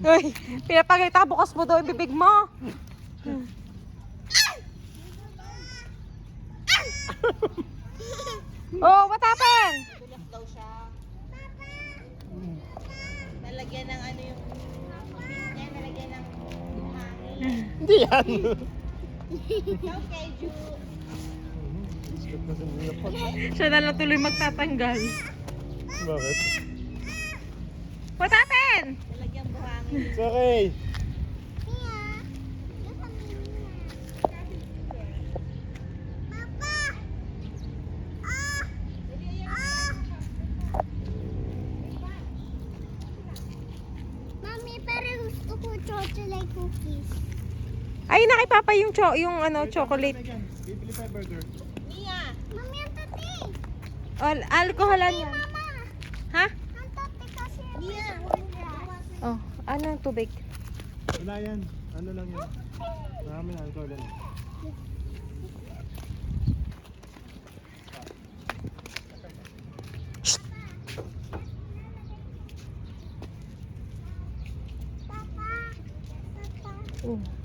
Uy, pinapagalitan bukas mo daw yung bibig mo. Oh, what happened? Tulak daw siya. Nalagyan ng ano yung bibig niya, nalagyan ng hangin. Hindi yan. Okay, Ju. Siya na lang tuloy magtatanggal. Bakit? What happened? Nalagyan buhangin. It's okay. Mami, parang gusto ko chocolate cookies. Ay, nakipapa yung chocolate. Bibili pa yung burger. Mia! Mami, ang tati. Alcoholan yan. Mama, Ha? ang tati kasi. Mia! Oh, ano ang tubig? Wala yan. Ano lang yan. Marami na alcohol lang. Papa. Papa. Oh.